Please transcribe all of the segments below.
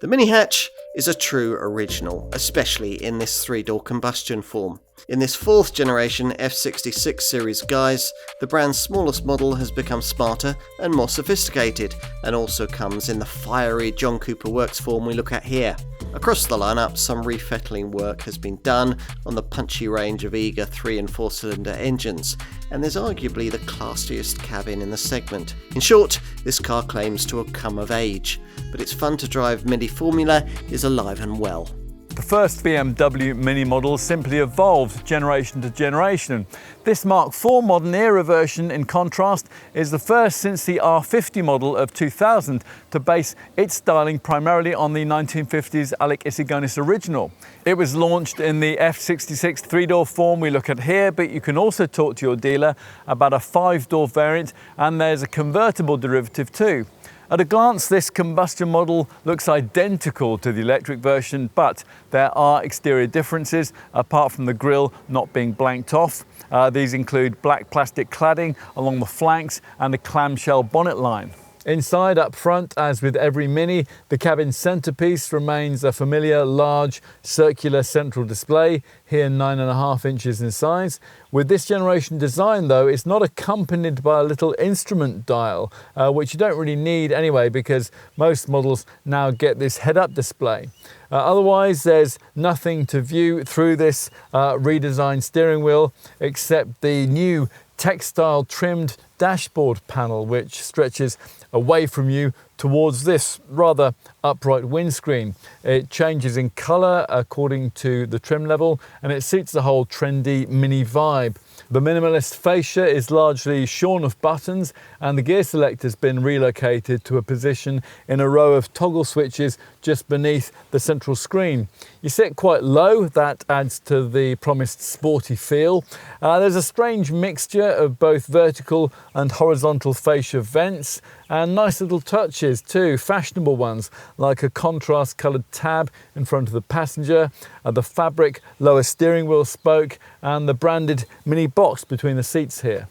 The mini hatch is a true original, especially in this 3-door combustion form. In this 4th generation F66 series guise, the brand's smallest model has become smarter and more sophisticated, and also comes in the fiery John Cooper Works form we look at here. Across the lineup, some re-fettling work has been done on the punchy range of eager 3 and 4 cylinder engines, and there's arguably the classiest cabin in the segment. In short, this car claims to have come of age, but its fun to drive Mini formula is alive and well. The first BMW Mini model simply evolved generation to generation. This Mark IV modern era version, in contrast, is the first since the R50 model of 2000 to base its styling primarily on the 1950s Alec Issigonis original. It was launched in the F66 3-door form we look at here, but you can also talk to your dealer about a 5-door variant, and there's a convertible derivative too. At a glance, this combustion model looks identical to the electric version, but there are exterior differences apart from the grille not being blanked off. These include black plastic cladding along the flanks and a clamshell bonnet line. Inside, up front, as with every Mini, the cabin centrepiece remains a familiar large circular central display, here 9.5 inches in size. With this generation design though, it's not accompanied by a little instrument dial, which you don't really need anyway because most models now get this head-up display. Otherwise, there's nothing to view through this redesigned steering wheel except the new textile trimmed dashboard panel, which stretches away from you towards this rather upright windscreen. It changes in colour according to the trim level, and it suits the whole trendy Mini vibe. The minimalist fascia is largely shorn of buttons, and the gear selector's been relocated to a position in a row of toggle switches just beneath the central screen. You sit quite low, that adds to the promised sporty feel. There's a strange mixture of both vertical and horizontal fascia vents, and nice little touches too, fashionable ones like a contrast coloured tab in front of the passenger, the fabric lower steering wheel spoke, and the branded Mini box between the seats here.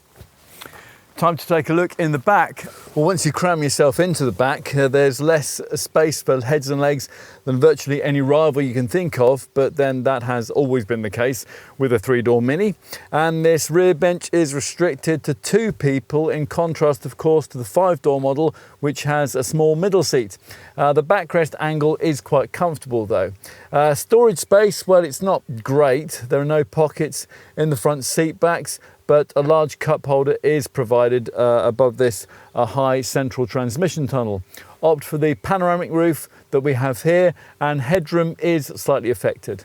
Time to take a look in the back. Well, once you cram yourself into the back, there's less space for heads and legs than virtually any rival you can think of, but then that has always been the case with a 3-door Mini. And this rear bench is restricted to 2 people, in contrast, of course, to the 5-door model, which has a small middle seat. The backrest angle is quite comfortable though. Storage space, well, it's not great. There are no pockets in the front seat backs, but a large cup holder is provided above this high central transmission tunnel. Opt for the panoramic roof that we have here, and headroom is slightly affected.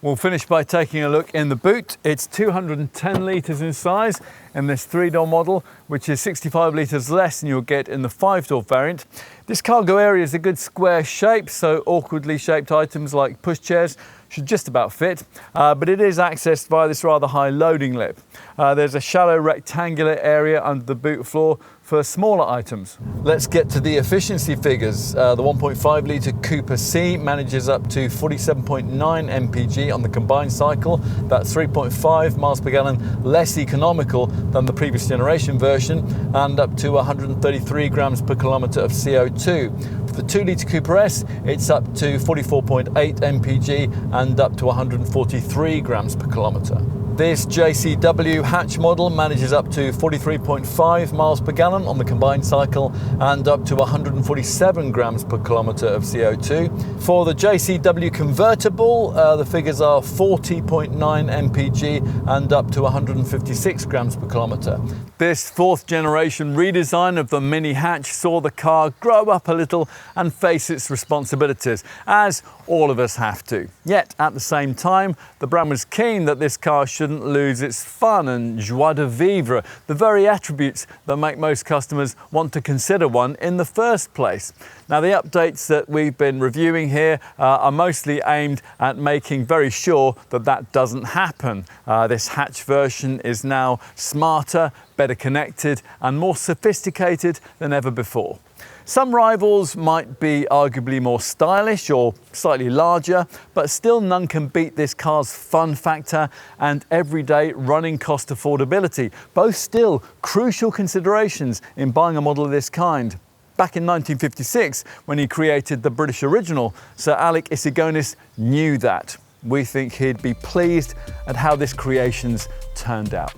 We'll finish by taking a look in the boot. It's 210 litres in size in this 3-door model, which is 65 litres less than you'll get in the 5-door variant. This cargo area is a good square shape, so awkwardly shaped items like pushchairs should just about fit, but it is accessed via this rather high loading lip. There's a shallow rectangular area under the boot floor for smaller items. Let's get to the efficiency figures. The 1.5 litre Cooper C manages up to 47.9 mpg on the combined cycle. That's 3.5 miles per gallon less economical than the previous generation version, and up to 133 grams per kilometre of CO2. For the 2 litre Cooper S, it's up to 44.8 mpg and up to 143 grams per kilometre. This JCW hatch model manages up to 43.5 miles per gallon on the combined cycle and up to 147 grams per kilometre of CO2. For the JCW convertible, the figures are 40.9 mpg and up to 156 grams per kilometre. This 4th generation redesign of the Mini hatch saw the car grow up a little and face its responsibilities, as all of us have to. Yet, at the same time, the brand was keen that this car shouldn't lose its fun and joie de vivre, the very attributes that make most customers want to consider one in the first place. Now, the updates that we've been reviewing here are mostly aimed at making very sure that that doesn't happen. This hatch version is now smarter, better connected, and more sophisticated than ever before. Some rivals might be arguably more stylish or slightly larger, but still none can beat this car's fun factor and everyday running cost affordability, both still crucial considerations in buying a model of this kind. Back in 1956, when he created the British original, Sir Alec Isigonis knew that. We think he'd be pleased at how this creation's turned out.